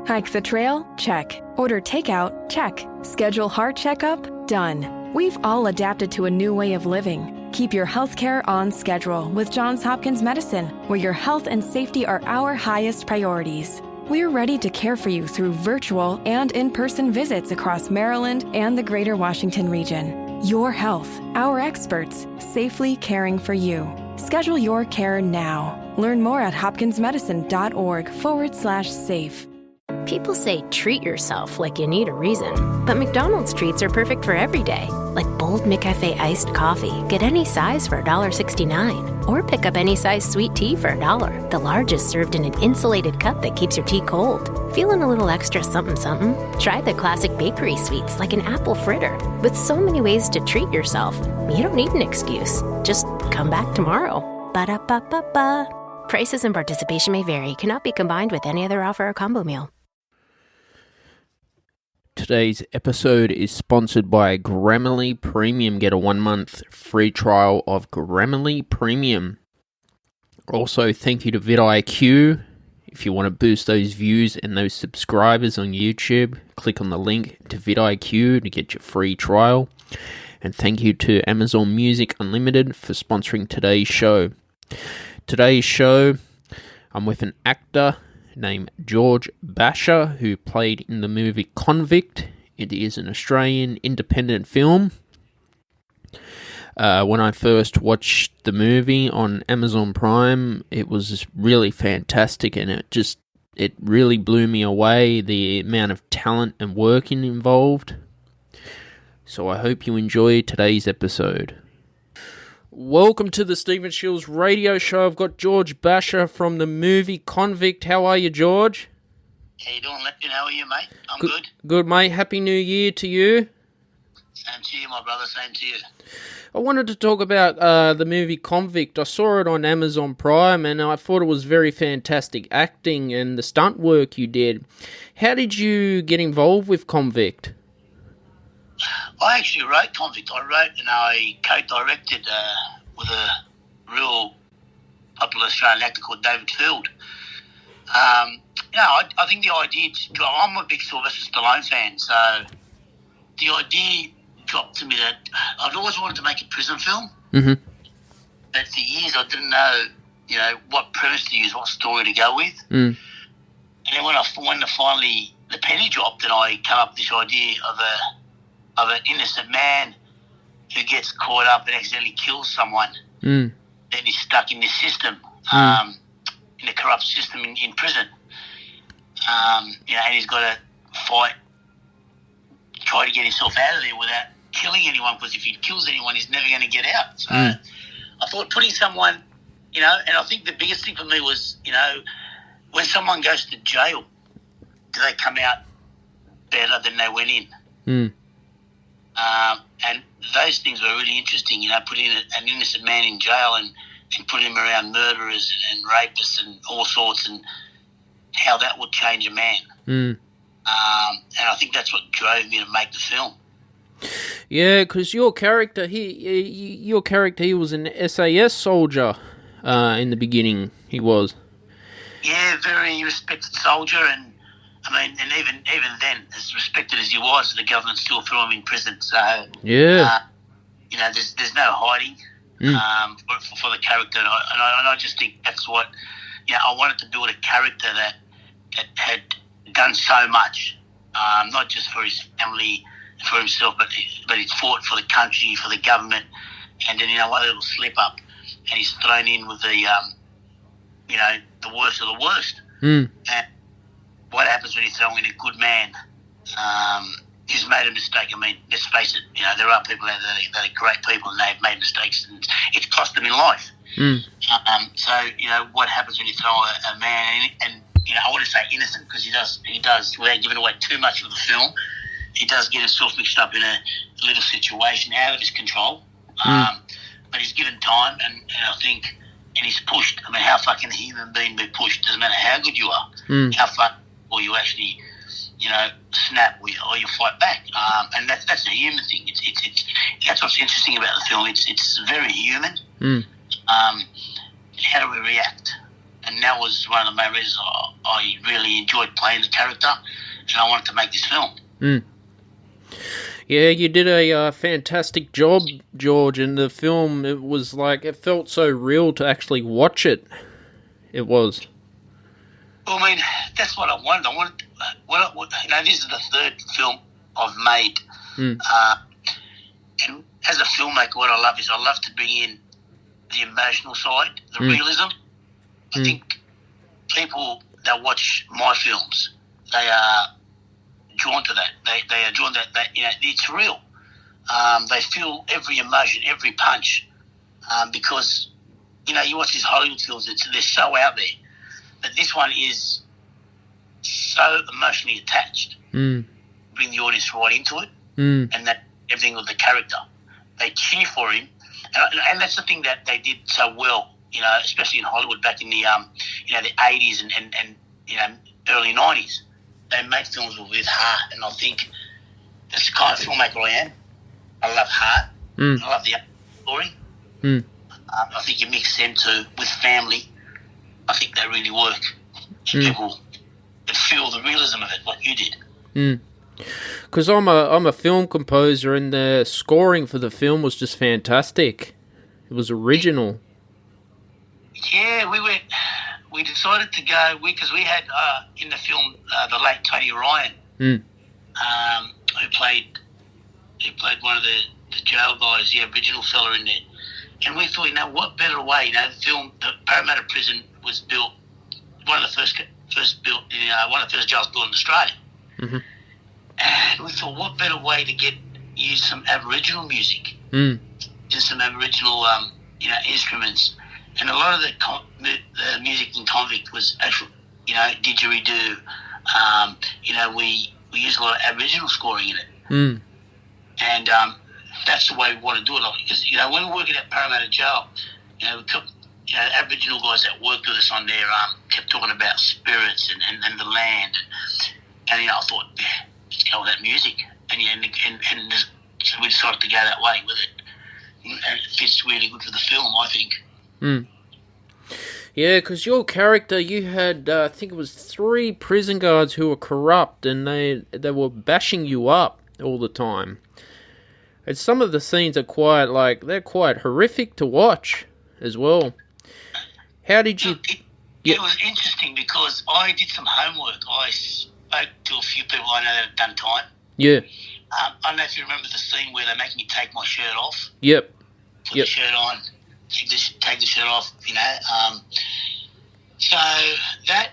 Hike the trail? Check. Order takeout? Check. Schedule heart checkup? Done. We've all adapted to a new way of living. Keep your healthcare on schedule with Johns Hopkins Medicine, where your health and safety are our highest priorities. We're ready to care for you through virtual and in-person visits across Maryland and the greater Washington region. Your health, our experts, safely caring for you. Schedule your care now. Learn more at hopkinsmedicine.org/safe. People say treat yourself like you need a reason, but McDonald's treats are perfect for every day. Like bold McCafe iced coffee. Get any size for $1.69. Or pick up any size sweet tea for $1. The largest served in an insulated cup that keeps your tea cold. Feeling a little extra something something? Try the classic bakery sweets like an apple fritter. With so many ways to treat yourself, you don't need an excuse. Just come back tomorrow. Ba-da-ba-ba-ba. Prices and participation may vary. Cannot be combined with any other offer or combo meal. Today's episode is sponsored by Grammarly Premium. Get a 1-month free trial of Grammarly Premium. Also, thank you to vidIQ. If you want to boost those views and those subscribers on YouTube, click on the link to vidIQ to get your free trial. And thank you to Amazon Music Unlimited for sponsoring today's show. Today's show, I'm with an actor named George Basha, who played in the movie Convict. It is an Australian independent film. When I first watched the movie on Amazon Prime, it was really fantastic, and it really blew me away, the amount of talent and working involved. So I hope you enjoy today's episode. Welcome to the Stephen Shiels radio show. I've got George Basha from the movie Convict. How are you, George? How you doing, Lepton? How are you, mate? I'm good. Good, mate. Happy New Year to you. Same to you, my brother. Same to you. I wanted to talk about the movie Convict. I saw it on Amazon Prime, and I thought it was very fantastic acting and the stunt work you did. How did you get involved with Convict? I actually wrote Convict. I wrote and I co-directed with a real popular Australian actor called David Field. I think the idea, I'm a big Sylvester Stallone fan, so the idea dropped to me that I'd always wanted to make a prison film. Mm-hmm. But for years I didn't know, what premise to use, what story to go with. Mm. And then when finally the penny dropped and I came up with this idea of an innocent man who gets caught up and accidentally kills someone, then he's stuck in this system, in a corrupt system in prison. And he's got to try to get himself out of there without killing anyone, because if he kills anyone, he's never going to get out. So I thought putting someone, and I think the biggest thing for me was, when someone goes to jail, do they come out better than they went in? And those things were really interesting, putting an innocent man in jail and putting him around murderers and rapists and all sorts, and how that would change a man. And I think that's what drove me to make the film. Yeah, because your character, he was an SAS soldier in the beginning. He was. Yeah, very respected soldier, and even then, as respected as he was, the government still threw him in prison. So yeah, there's no hiding for the character, and I just think that's what I wanted to build a character that had done so much, not just for his family, for himself, but he's fought for the country, for the government, and then one little slip up, and he's thrown in with the the worst of the worst. And what happens when you throw in a good man who's made a mistake? Let's face it, there are people out there that are great people and they've made mistakes and it's cost them in life. So, what happens when you throw a man in, and I want to say innocent, because he does, without giving away too much of the film, he does get himself mixed up in a little situation out of his control. But he's given time, and I think, and he's pushed. How far can a human being be pushed? Doesn't matter how good you are. How far will you actually, snap or you fight back? And that's a human thing. It's that's what's interesting about the film. It's very human. How do we react? And that was one of the main reasons I really enjoyed playing the character, and I wanted to make this film. Mm. Yeah, you did a fantastic job, George, in the film. It was like, it felt so real to actually watch it. It was. Well, I mean, that's what I wanted. This is the third film I've made. Mm. And as a filmmaker, what I love is I love to bring in the emotional side, the realism. I think people that watch my films, they are drawn to that. They are drawn to that. It's real. They feel every emotion, every punch, because you watch these Hollywood films. They're so out there. But this one is so emotionally attached. Bring the audience right into it, and that everything with the character. They cheer for him, and that's the thing that they did so well. Especially in Hollywood back in the the 80s and early 90s. They make films with heart, and I think that's the kind of filmmaker I am. I love heart. I love the story. I think you mix them with family. I think they really work. People that feel the realism of it, like you did. Because I'm a film composer, and the scoring for the film was just fantastic. It was original. Yeah, we decided to go because we had in the film the late Tony Ryan, who played one of the jail guys, the Aboriginal fella in there, and we thought, what better way? The Parramatta Prison was built, one of the first built, one of the first jails built in Australia, and we thought, what better way to use some Aboriginal music, just some Aboriginal instruments. And a lot of the music in Convict was actual, didgeridoo. We use a lot of Aboriginal scoring in it. And that's the way we want to do it. Because, when we were working at Parramatta Jail, we took, Aboriginal guys that worked with us on there kept talking about spirits and the land. And, I thought, let's go with that music. And so we decided to go that way with it. And it fits really good for the film, I think. Yeah, because your character, you had, I think it was 3 prison guards who were corrupt, and they were bashing you up all the time. And some of the scenes are they're quite horrific to watch as well. How did you... It was interesting because I did some homework. I spoke to a few people I know that have done time. Yeah. I don't know if you remember the scene where they make me take my shirt off. Yep. Put the shirt on. Take the shirt off, So that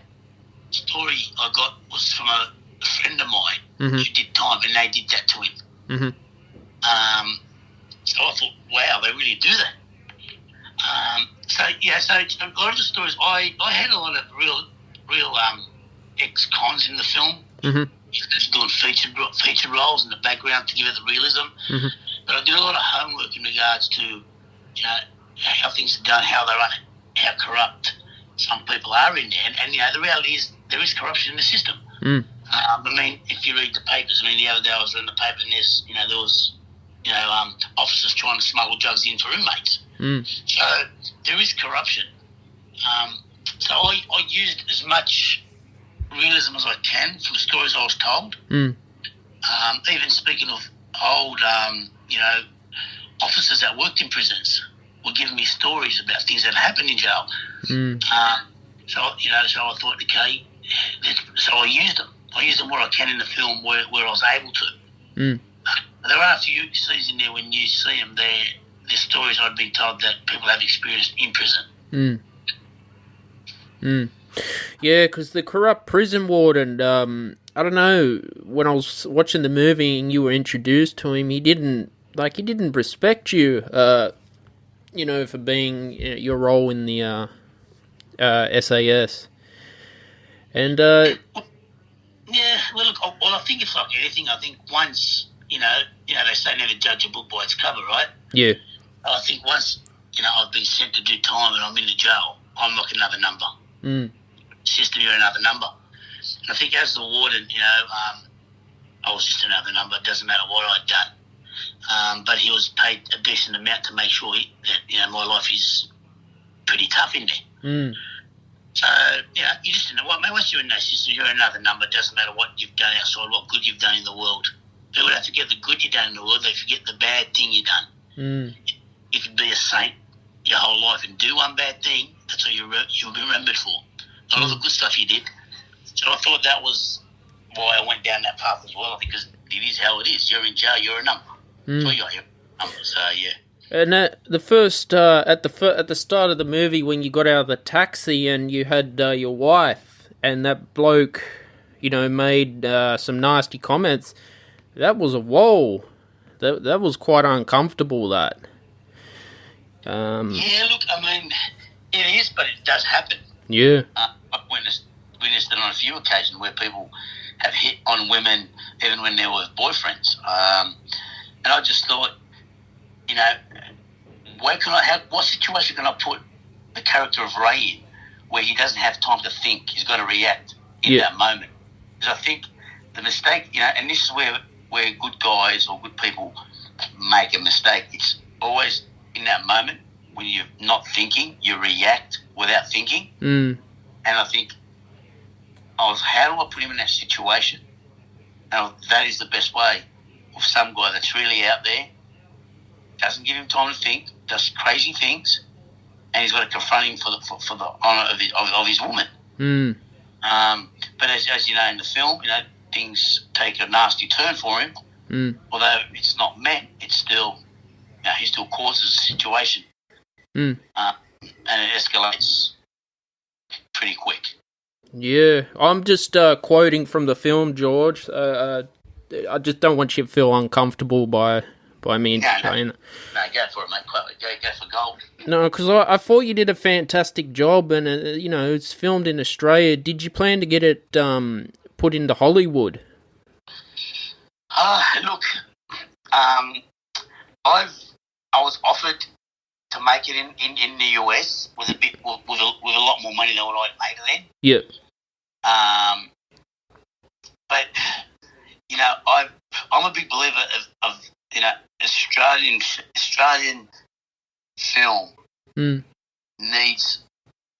story I got was from a friend of mine who did time, and they did that to him. So I thought, wow, they really do that. So a lot of the stories, I had a lot of real ex-cons in the film. Just doing feature roles in the background to give it the realism. But I did a lot of homework in regards to, how things are done, how they're run, how corrupt some people are in there. And the reality is there is corruption in the system. If you read the papers, the other day I was reading the paper and there was, officers trying to smuggle drugs in for inmates. So there is corruption. So I used as much realism as I can from the stories I was told. Even speaking of old, officers that worked in prisons were giving me stories about things that happened in jail. So I thought, okay, so I used them. I used them where I can in the film, where I was able to. There are a few scenes in there when you see them, they're stories I've been told that people have experienced in prison. Yeah, because the corrupt prison warden, I don't know, when I was watching the movie and you were introduced to him, he didn't respect you, for being your role in the SAS. And yeah, well, look, I think it's like anything. I think once, they say never judge a book by its cover, right? Yeah. I think once, I've been sent to do time and I'm in the jail, I'm like another number. System, you're another number. And I think as the warden, I was just another number. It doesn't matter what I'd done. But he was paid a decent amount to make sure that, my life is pretty tough in there. So, you just know what, mate, once you're in that system, you're another number. It doesn't matter what you've done outside, what good you've done in the world. People don't forget the good you've done in the world, they forget the bad thing you've done. You could be a saint your whole life and do one bad thing, that's what you'll be remembered for. Not all the good stuff you did. So I thought that was why I went down that path as well, because it is how it is. You're in jail, you're a number. So you're a number, so yeah. And the first at the start of the movie, when you got out of the taxi and you had your wife and that bloke, made some nasty comments, that was a whoa. That was quite uncomfortable. That. Yeah, look, I mean, it is, but it does happen. Yeah. I've witnessed it on a few occasions where people have hit on women even when they were boyfriends. And I just thought, what situation can I put the character of Ray in where he doesn't have time to think, he's got to react in that moment? Because I think the mistake, and this is where good guys or good people make a mistake. It's always in that moment when you're not thinking, you react without thinking. And I think, how do I put him in that situation? And that is the best way of some guy that's really out there, doesn't give him time to think, does crazy things, and he's got to confront him for the honour of his woman. But as you know in the film, things take a nasty turn for him. Although it's not meant, it's still, he still causes a situation, and it escalates pretty quick. Yeah, I'm just quoting from the film, George. I just don't want you to feel uncomfortable by me saying it. No, go for it, mate. Go for gold. No, because I thought you did a fantastic job, and it's filmed in Australia. Did you plan to get it put into Hollywood? Look, I was offered to make it in the US with a lot more money than what I made then. Yep. But I'm a big believer of Australian film needs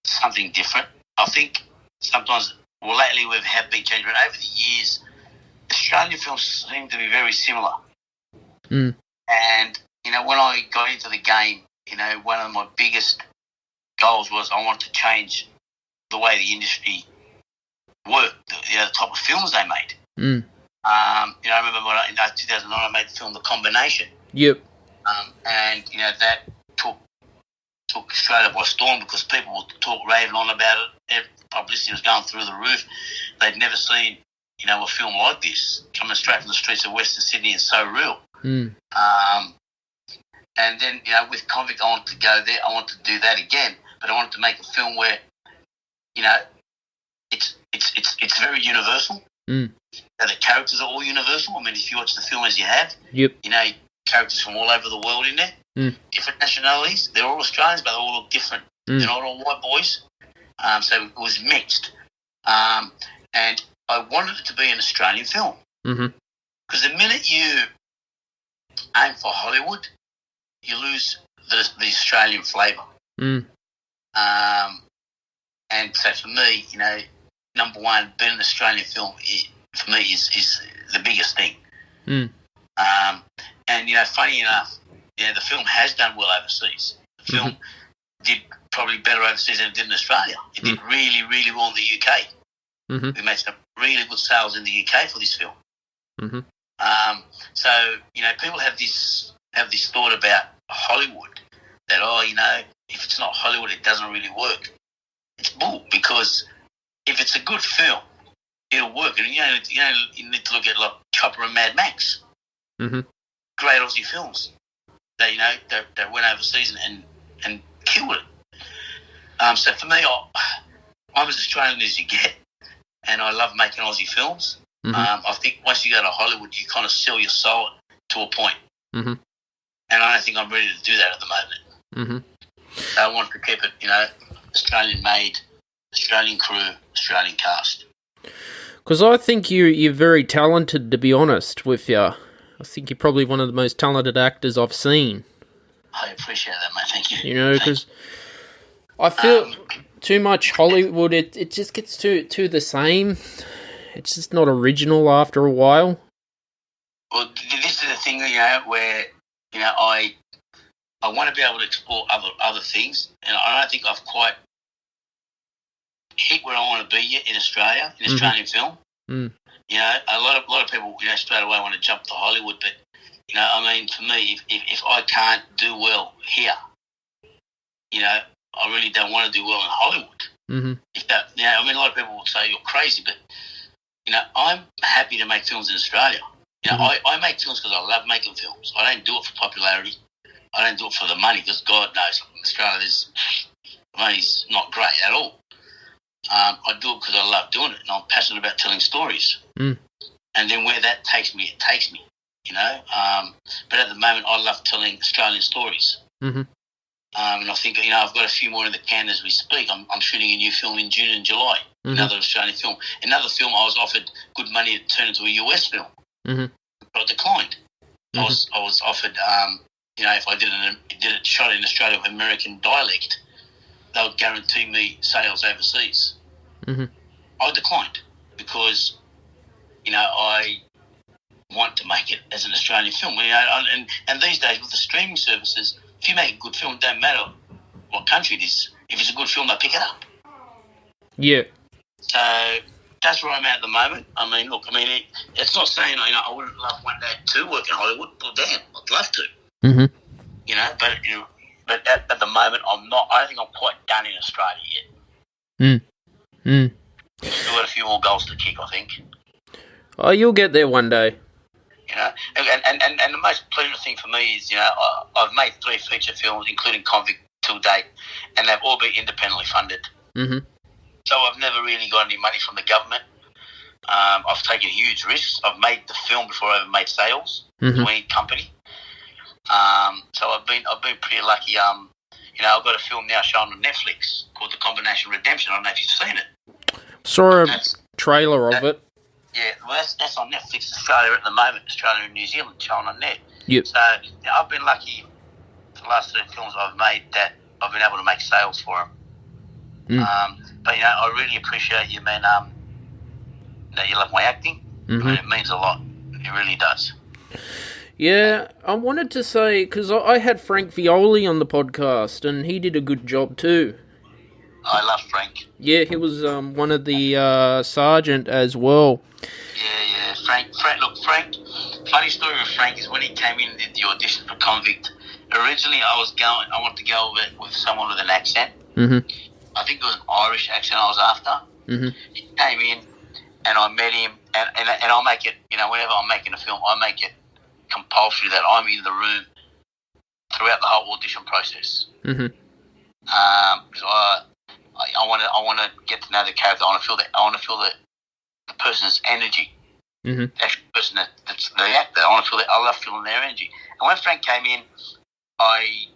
something different. I think sometimes, lately we've been changing, but over the years, Australian films seem to be very similar. And, when I got into the game, one of my biggest goals was I wanted to change the way the industry worked, the type of films they made. I remember in 2009 I made the film The Combination. Yep. And that took Australia by storm because people were raving on about it. Publicity was going through the roof. They'd never seen, a film like this coming straight from the streets of Western Sydney and so real. And then, with Convict, I wanted to go there. I wanted to do that again, but I wanted to make a film where, it's very universal. The characters are all universal. I mean, if you watch the film as you have, characters from all over the world in there, different nationalities. They're all Australians, but they all look different. They're not all white boys. So it was mixed. And I wanted it to be an Australian film. Because the minute you aim for Hollywood, you lose the Australian flavour. And so for me, number one, being an Australian film, for me, is the biggest thing. And, funny enough, the film has done well overseas. The film did probably better overseas than it did in Australia. It did really, really well in the UK. We made some really good sales in the UK for this film. So, people have this thought about Hollywood, that, if it's not Hollywood, it doesn't really work. It's bull, because if it's a good film, it'll work. And you need to look at like Chopper and Mad Max. Great Aussie films. They went overseas and killed it. So for me, I'm as Australian as you get, and I love making Aussie films. I think once you go to Hollywood, you kind of sell your soul to a point. And I don't think I'm ready to do that at the moment. So I want to keep it, Australian made, Australian crew, Australian cast. Because I think you're very talented, to be honest with you. I think you're probably one of the most talented actors I've seen. I appreciate that, mate. Thank you. Because I feel too much Hollywood. It just gets too the same. It's just not original after a while. Well, this is the thing, where I want to be able to explore other things, and I don't think I've quite hit where I want to be yet in Australia, in Australian film. Mm. A lot of people, straight away want to jump to Hollywood, but for me, if I can't do well here, I really don't want to do well in Hollywood. Mm-hmm. A lot of people will say you're crazy, but I'm happy to make films in Australia. I make films because I love making films. I don't do it for popularity. I don't do it for the money, because God knows in Australia the money's not great at all. I do it because I love doing it, and I'm passionate about telling stories. Mm. And then where that takes me, it takes me. But at the moment, I love telling Australian stories. Mm-hmm. And I think I've got a few more in the can as we speak. I'm shooting a new film in June and July. Mm-hmm. Another Australian film. Another film I was offered good money to turn into a US film, mm-hmm. but I declined. Mm-hmm. I was offered, if I did it shot in Australia with American dialect, they would guarantee me sales overseas. Mm-hmm. I declined because I want to make it as an Australian film. And these days with the streaming services, if you make a good film, it don't matter what country it is. If it's a good film, they pick it up. Yeah. So that's where I'm at the moment. It's not saying I wouldn't love one day to work in Hollywood. Well, damn, I'd love to. Mm-hmm. But at the moment, I'm not. I don't think I'm quite done in Australia yet. Still got a few more goals to kick, I think. Oh, you'll get there one day. And the most pleasant thing for me is, I've made 3 feature films, including Convict, to date, and they've all been independently funded. Mm-hmm. So I've never really got any money from the government. I've taken huge risks. I've made the film before I ever made sales to any company. So I've been pretty lucky. I've got a film now shown on Netflix called The Combination Redemption. I don't know if you've seen it. Saw a trailer of it. Yeah, well, that's on Netflix Australia at the moment. Australia and New Zealand shown on there. Yep. So I've been lucky. The last 3 films I've made that I've been able to make sales for them. But I really appreciate you, man. That you love my acting. Mm-hmm. It means a lot. It really does. Yeah, I wanted to say, because I had Frank Violi on the podcast, and he did a good job too. I love Frank. Yeah, he was one of the sergeant as well. Yeah. Frank. Funny story with Frank is when he came in and did the audition for Convict. Originally, I wanted to go with someone with an accent. Mm-hmm. I think it was an Irish accent I was after. Mm-hmm. He came in, and I met him, and I'll make it. Whenever I'm making a film, I make it compulsory that I'm in the room throughout the whole audition process. Mm-hmm. Because I want to get to know the character. I want to feel the person's energy. Mm-hmm. The actual person that's the actor. I love feeling their energy. And when Frank came in,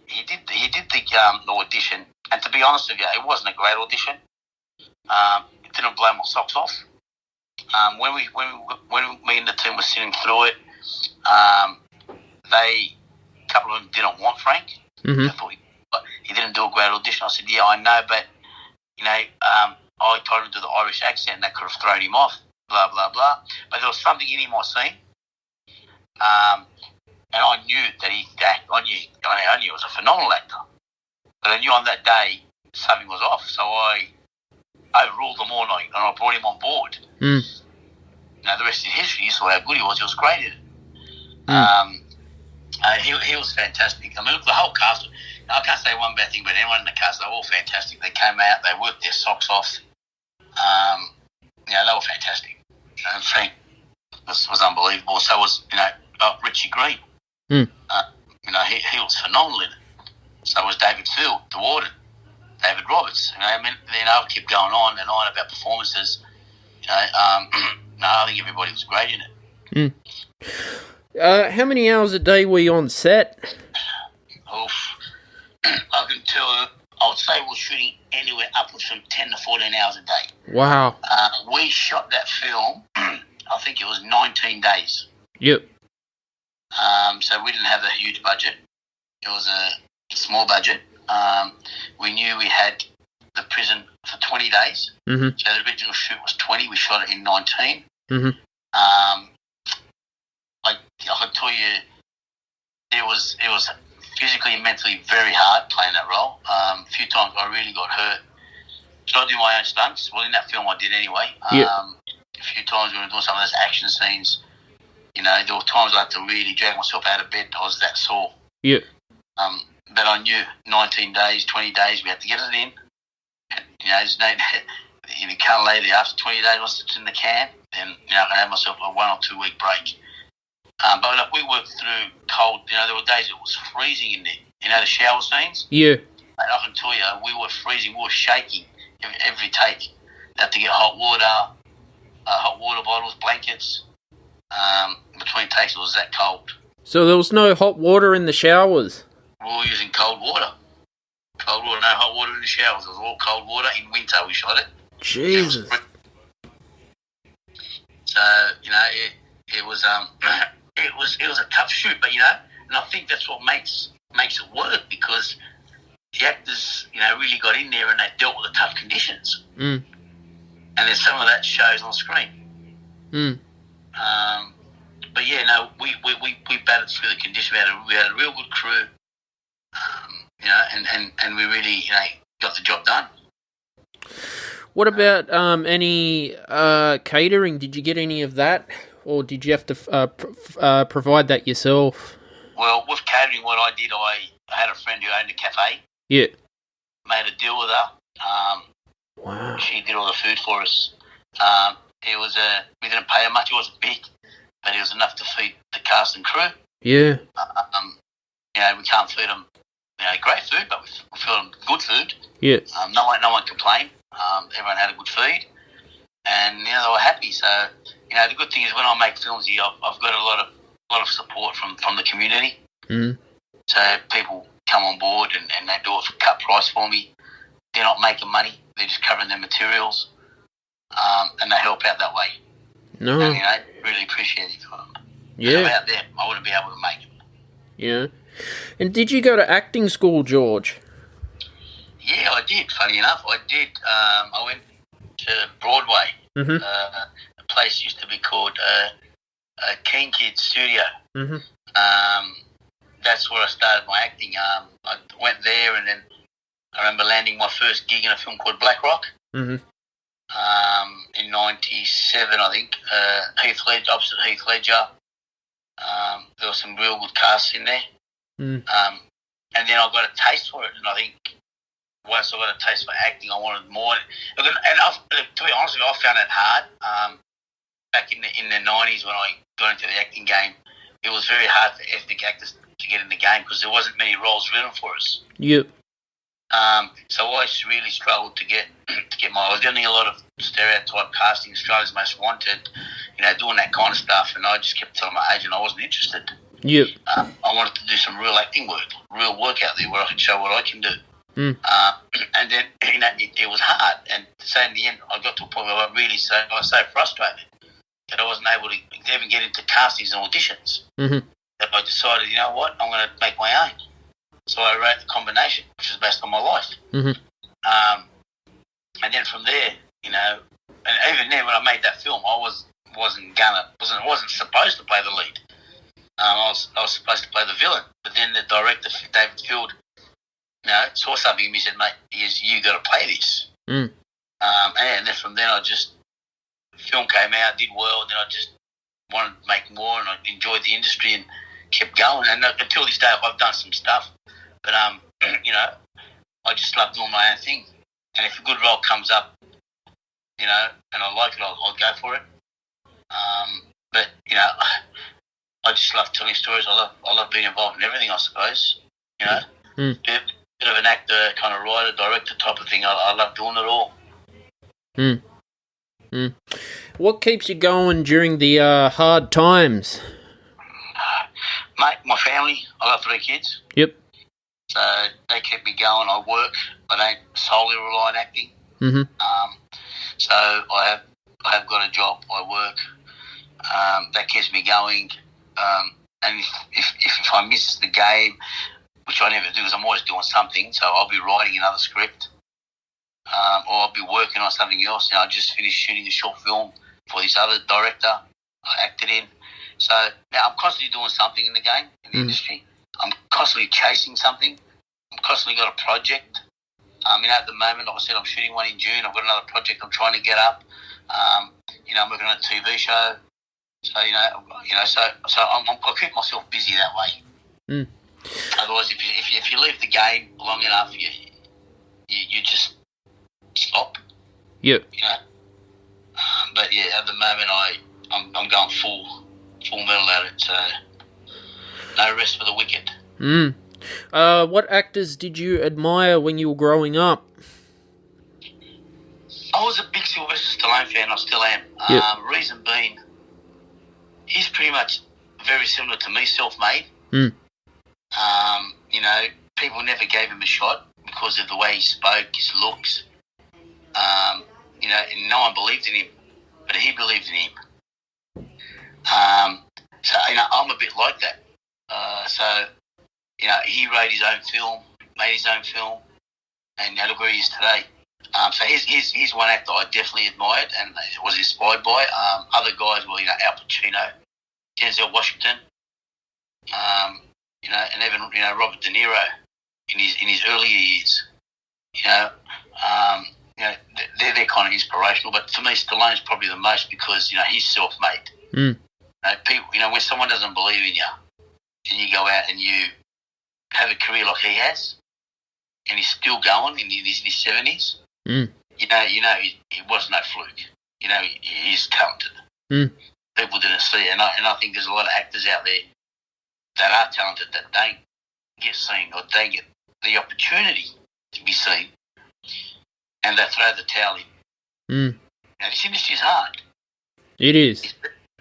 he did the audition. And to be honest with you, it wasn't a great audition. It didn't blow my socks off. When me and the team were sitting through it, a couple of them didn't want Frank. Mm-hmm. They thought he didn't do a great audition. I said, yeah, I know, but I told him to do the Irish accent, and that could have thrown him off. Blah blah blah. But there was something in him I seen, and I knew that I knew he was a phenomenal actor. But I knew on that day something was off, so I overruled them all night, and I brought him on board. Mm. The rest is history. You saw how good he was. He was great at it. He was fantastic. Look, the whole cast. I can't say one bad thing, but anyone in the cast, they were all fantastic. They came out, they worked their socks off. They were fantastic. Frank was unbelievable. So was Richie Green. Mm. He was phenomenal in it. So was David Field, the warden, David Roberts. I kept going on and on about performances. I think everybody was great in it. Mm. How many hours a day were you on set? I can tell you, I would say we're shooting anywhere upwards from 10 to 14 hours a day. Wow. We shot that film, I think it was 19 days. Yep. So we didn't have a huge budget. It was a small budget. We knew we had the prison for 20 days. Mm-hmm. So the original shoot was 20. We shot it in 19. Mm-hmm. I can tell you, it was physically and mentally very hard playing that role. A few times I really got hurt. So I do my own stunts. Well, in that film I did anyway. A few times when we were doing some of those action scenes, you know, there were times I had to really drag myself out of bed. I was that sore. Yeah. But I knew 19 days, 20 days, we had to get it in. And, you know, there's no, you can't lay there after 20 days once it's in the can. Then, you know, I can have myself a 1 or 2 week break. But look, we worked through cold. You know, there were days it was freezing in there. You know, the shower scenes. Yeah. And I can tell you, we were freezing. We were shaking every take. They had to get hot water bottles, blankets. Between takes, it was that cold. So there was no hot water in the showers? We were using cold water. Cold water, no hot water in the showers. It was all cold water. In winter, we shot it. Jesus. So, you know, it was it was a tough shoot, but you know, and I think that's what makes it work, because the actors, you know, really got in there and they dealt with the tough conditions. Mm. And then some of that shows on screen. Mm. But yeah, no, we battled through the conditions. We had a real good crew. You know, and we really, you know, got the job done. What about any catering? Did you get any of that, or did you have to provide that yourself? Well, with catering, what I did, I had a friend who owned a cafe. Yeah. Made a deal with her. Wow. She did all the food for us. It was we didn't pay her much. It wasn't big, but it was enough to feed the cast and crew. Yeah. You know, we can't feed them, you know, great food, but we feed them good food. Yeah. No one complained. Everyone had a good feed, and you know, they were happy. So, you know, the good thing is when I make films here, I've got a lot of support from the community. Mm. So people come on board and they do it for cut price for me. They're not making money; they're just covering their materials, and they help out that way. No. And, you know, really appreciate it. Yeah. Without them, I wouldn't be able to make it. Yeah. And did you go to acting school, George? Yeah, I did. Funny enough, I did. I went to Broadway. Mm-hmm. A place used to be called Keen Kids Studio. Mm-hmm. That's where I started my acting. I went there, and then I remember landing my first gig in a film called Black Rock. Mm-hmm. In '97, I think. Opposite Heath Ledger. There was some real good casts in there. Mm. And then I got a taste for it, and I think once I got a taste for acting, I wanted more. And to be honest with you, I found it hard. Back in the 90s when I got into the acting game, it was very hard for ethnic actors to get in the game because there wasn't many roles written for us. Yep. So I really struggled to get I was getting a lot of stereotype casting, Australia's Most Wanted, you know, doing that kind of stuff, and I just kept telling my agent I wasn't interested. Yep. I wanted to do some real acting work, real work out there where I could show what I can do. Mm. And then, you know, it was hard. And so in the end, I got to a point where I was so frustrated that I wasn't able to even get into castings and auditions. Mm-hmm. That I decided, you know what, I'm going to make my own. So I wrote The Combination, which is based on my life. Mm-hmm. And then from there, you know, and even then when I made that film, I wasn't supposed to play the lead. I was supposed to play the villain, but then the director, David Field, you know, saw something in me and said, mate, you got to play this. Mm. And then from then the film came out, did well, and then I just wanted to make more, and I enjoyed the industry and kept going. And until this day, I've done some stuff, but you know, I just love doing my own thing. And if a good role comes up, you know, and I like it, I'll go for it. But you know, I just love telling stories. I love being involved in everything, I suppose. You know, bit of an actor, kind of writer, director type of thing. I love doing it all. Mm. Mm. What keeps you going during the hard times? Mate, my family. I got 3 kids. Yep. So they keep me going. I work. I don't solely rely on acting. Mm-hmm. So I have got a job. I work. That keeps me going. And if I miss the game, which I never do because I'm always doing something, so I'll be writing another script. or I'll be working on something else. I just finished shooting a short film for this other director I acted in. So now I'm constantly doing something in the game, in the industry. I'm constantly chasing something. I'm constantly got a project. At the moment, like I said, I'm shooting one in June. I've got another project I'm trying to get up. I'm working on a TV show. So so I keep myself busy that way. Otherwise, if you leave the game long enough, you just stop. Yep. But yeah, at the moment, I'm going full metal at it. So no rest for the wicked. What actors did you admire when you were growing up? I was a big Sylvester Stallone fan. I still am. Yep. Reason being, he's pretty much very similar to me, self-made. People never gave him a shot because of the way he spoke, his looks. And no one believed in him, but he believed in him. I'm a bit like that. He wrote his own film, made his own film, and look where he is today. So he's one actor I definitely admired and was inspired by. Other guys were, Al Pacino, Denzel Washington, and even Robert De Niro in his earlier years. They're kind of inspirational. But for me, Stallone's probably the most because he's self-made. People, when someone doesn't believe in you, and you go out and you have a career like he has, and he's still going in his 70s. He was no fluke. He's talented. People didn't see it, and I think there's a lot of actors out there that are talented that don't get seen or don't get the opportunity to be seen, and they throw the towel in. This industry is hard. It is. It's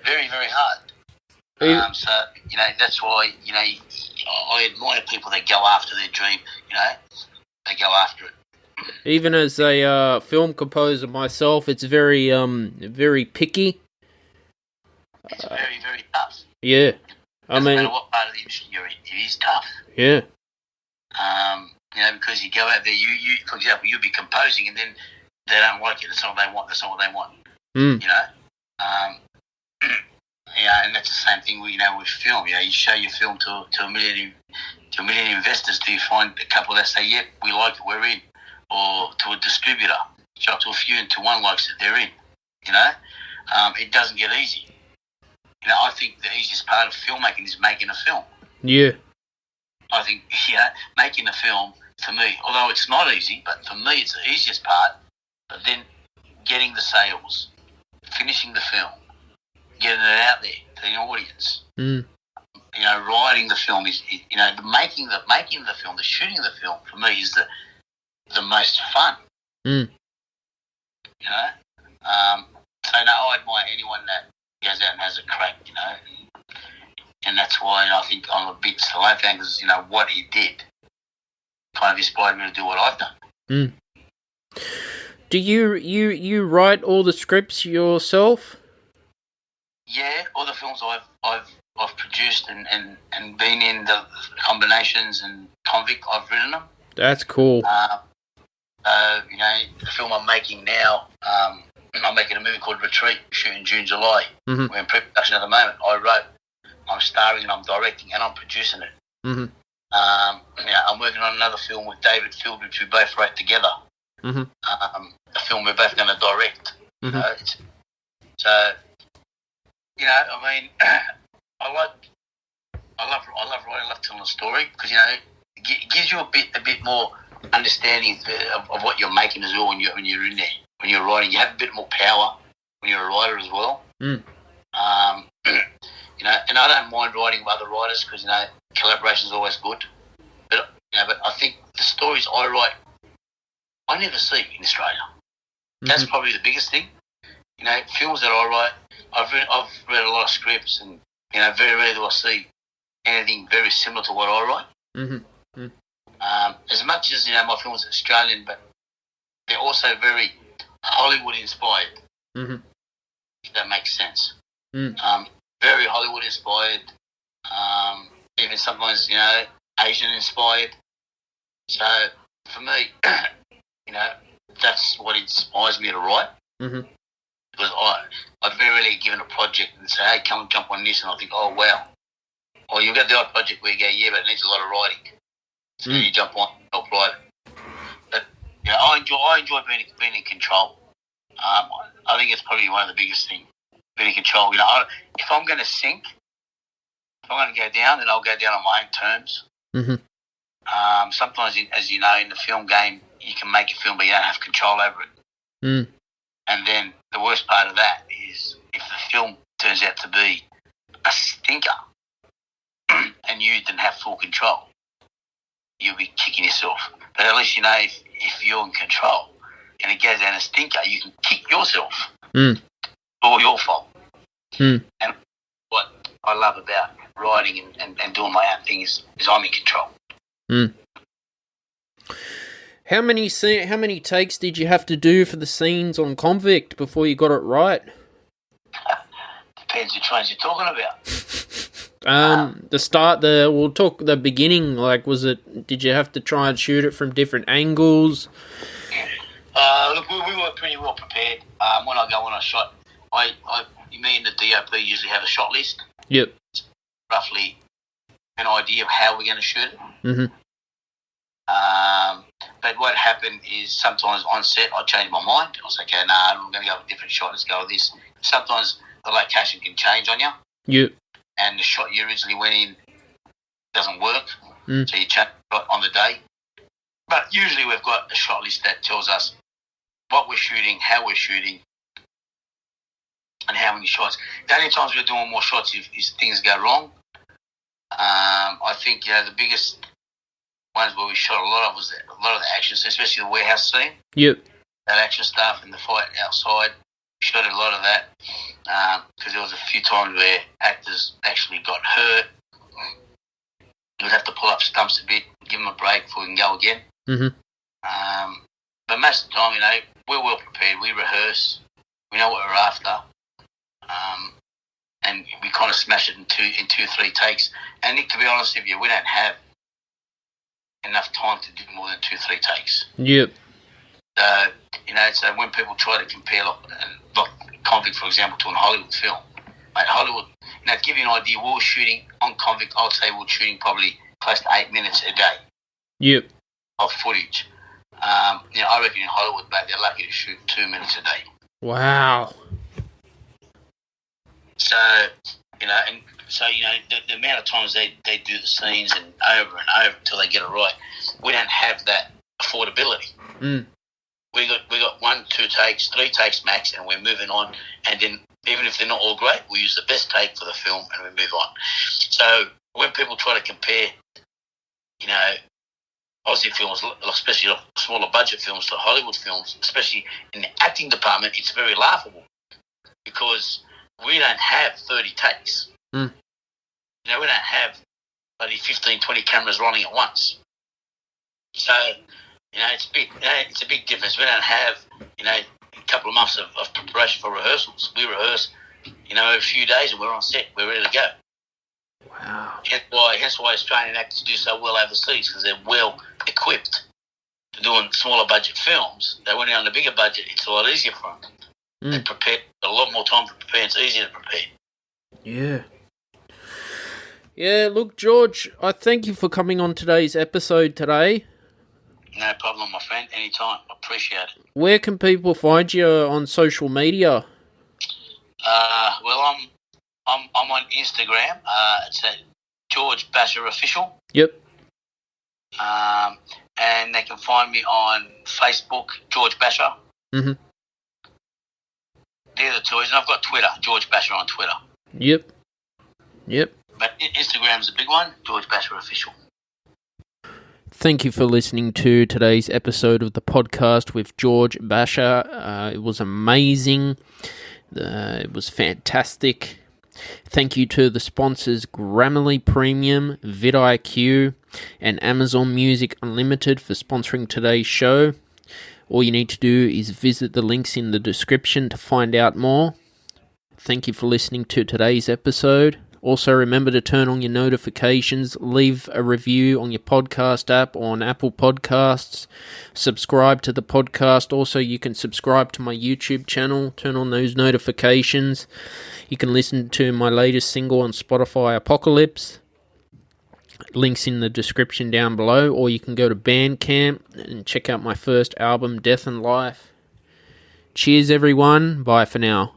very, very hard. So that's why I admire people that go after their dream. They go after it. Even as a film composer myself, it's very very picky. It's very, very tough. Yeah, Doesn't matter what part of the industry you're in, it is tough. Yeah. Because you go out there, you for example, you'll be composing, and then they don't like it. That's not what they want. That's not what they want. And that's the same thing with film. You show your film to a million investors. Do you find a couple that say, "Yep, we like it, we're in," or to a distributor, show it to a few, and to one likes it, they're in. It doesn't get easy. I think the easiest part of filmmaking is making a film. Yeah. I think making a film for me, although it's not easy, but for me it's the easiest part. But then getting the sales, finishing the film, getting it out there to the audience. Writing the film is, making the film, the shooting of the film for me is the most fun. So I admire anyone that goes out and has a crack. And that's why I think I'm a big Stallone fan because what he did kind of inspired me to do what I've done. Do you write all the scripts yourself? Yeah, all the films I've produced and been in the combinations and Convict, I've written them. That's cool. The film I'm making now, I'm making a movie called Retreat, shooting June, July. We're in pre-production at the moment. I wrote, I'm starring and I'm directing and I'm producing it. I'm working on another film with David Field, which we both wrote together. A film we're both going to direct. I love writing, I love telling a story because it gives you a bit more understanding of what you're making as well when you're in there. When you're writing, you have a bit more power when you're a writer as well. And I don't mind writing with other writers because collaboration is always good. But I think the stories I write, I never see in Australia. That's probably the biggest thing. Films that I write, I've read a lot of scripts, and very rarely do I see anything very similar to what I write. As much as my films are Australian, but they're also very Hollywood inspired. If that makes sense. Very Hollywood inspired. Even sometimes Asian inspired. So for me, that's what inspires me to write. Mm-hmm. Because I've very rarely given a project and say, hey, come and jump on this, and I think, oh, wow. Or you get the odd project where you go, yeah, but it needs a lot of writing. So you jump on, help write it. But yeah, I enjoy being in control. I think it's probably one of the biggest things, being in control. You know, if I'm going to sink, if I'm going to go down, then I'll go down on my own terms. Mm-hmm. Sometimes, as you know, in the film game, you can make a film, but you don't have control over it. Mm. And then the worst part of that is if the film turns out to be a stinker and you didn't have full control, you'll be kicking yourself. But at least you know if you're in control and it goes down a stinker, you can kick yourself. Mm. All your fault. Mm. And what I love about writing and doing my own thing is I'm in control. Mm. How many takes did you have to do for the scenes on Convict before you got it right? Depends which ones you're talking about. We'll talk the beginning. Like, did you have to try and shoot it from different angles? Look, we were pretty well prepared. When I go on a shot, me and the DOP usually have a shot list. Yep. Roughly an idea of how we're going to shoot it. Mm-hmm. But what happened is sometimes on set I change my mind. I was like, okay, we're going to go with a different shot. Let's go with this. Sometimes the location can change on you. Yep. And the shot you originally went in doesn't work. Mm. So you change the shot on the day. But usually we've got a shot list that tells us what we're shooting, how we're shooting, and how many shots. The only times we're doing more shots is things go wrong. I think the biggest ones where we shot a lot of was a lot of the action, especially the warehouse scene. Yep. That action stuff and the fight outside. We shot a lot of that because there was a few times where actors actually got hurt. We'd have to pull up stumps a bit, give them a break before we can go again. Mm-hmm. But most of the time, we're well prepared. We rehearse. We know what we're after. And we kind of smash it in two, 3 takes. And to be honest with you, we don't have enough time to do more than 2, 3 takes. Yep. So when people try to compare, like Convict, for example, to a Hollywood film, mate, Hollywood, to give you an idea, we were shooting on Convict, I would say we were shooting probably close to 8 minutes a day. Yep. Of footage. I reckon in Hollywood, mate, they're lucky to shoot 2 minutes a day. Wow. So, the amount of times they do the scenes and over until they get it right, we don't have that affordability. Mm. We got 1, 2 takes, 3 takes max, and we're moving on. And then even if they're not all great, we use the best take for the film and we move on. So when people try to compare, Aussie films, especially smaller budget films, to Hollywood films, especially in the acting department, it's very laughable because we don't have 30 takes. Mm. We don't have 15, 20 cameras rolling at once. So, it's a big difference. We don't have, a couple of months of preparation for rehearsals. We rehearse, a few days and we're on set. We're ready to go. Wow. Hence why Australian actors do so well overseas, because they're well equipped to doing smaller budget films. They went on the bigger budget. It's a lot easier for them. Mm. They prepare a lot more time to prepare. It's easier to prepare. Yeah. Yeah, look, George, I thank you for coming on today's episode today. No problem, my friend. Anytime. I appreciate it. Where can people find you on social media? Well, I'm on Instagram. It's at George Basha Official. Yep. And they can find me on Facebook, George Basha. Mm-hmm. They're the two. And I've got Twitter, George Basha on Twitter. Yep. But Instagram's a big one, George Basha Official. Thank you for listening to today's episode of the podcast with George Basha. It was amazing. It was fantastic. Thank you to the sponsors Grammarly Premium, vidIQ, and Amazon Music Unlimited for sponsoring today's show. All you need to do is visit the links in the description to find out more. Thank you for listening to today's episode. Also, remember to turn on your notifications, leave a review on your podcast app on Apple Podcasts, subscribe to the podcast. Also, you can subscribe to my YouTube channel, turn on those notifications. You can listen to my latest single on Spotify, Apocalypse. Links in the description down below, or you can go to Bandcamp and check out my first album, Death and Life. Cheers, everyone. Bye for now.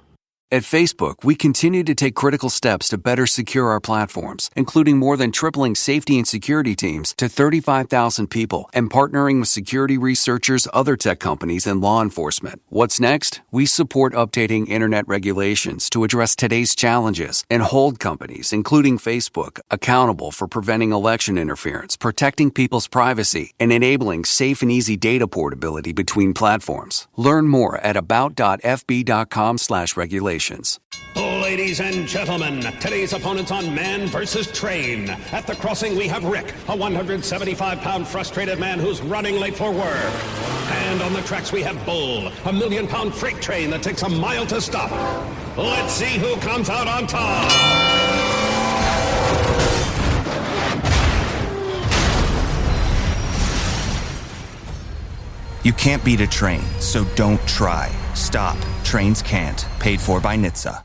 At Facebook, we continue to take critical steps to better secure our platforms, including more than tripling safety and security teams to 35,000 people and partnering with security researchers, other tech companies, and law enforcement. What's next? We support updating internet regulations to address today's challenges and hold companies, including Facebook, accountable for preventing election interference, protecting people's privacy, and enabling safe and easy data portability between platforms. Learn more at about.fb.com/regulations. Ladies and gentlemen, today's opponents on Man vs. Train. At the crossing, we have Rick, a 175-pound frustrated man who's running late for work. And on the tracks, we have Bull, a 1,000,000-pound freight train that takes a mile to stop. Let's see who comes out on top. You can't beat a train, so don't try. Stop. Trains can't. Paid for by NHTSA.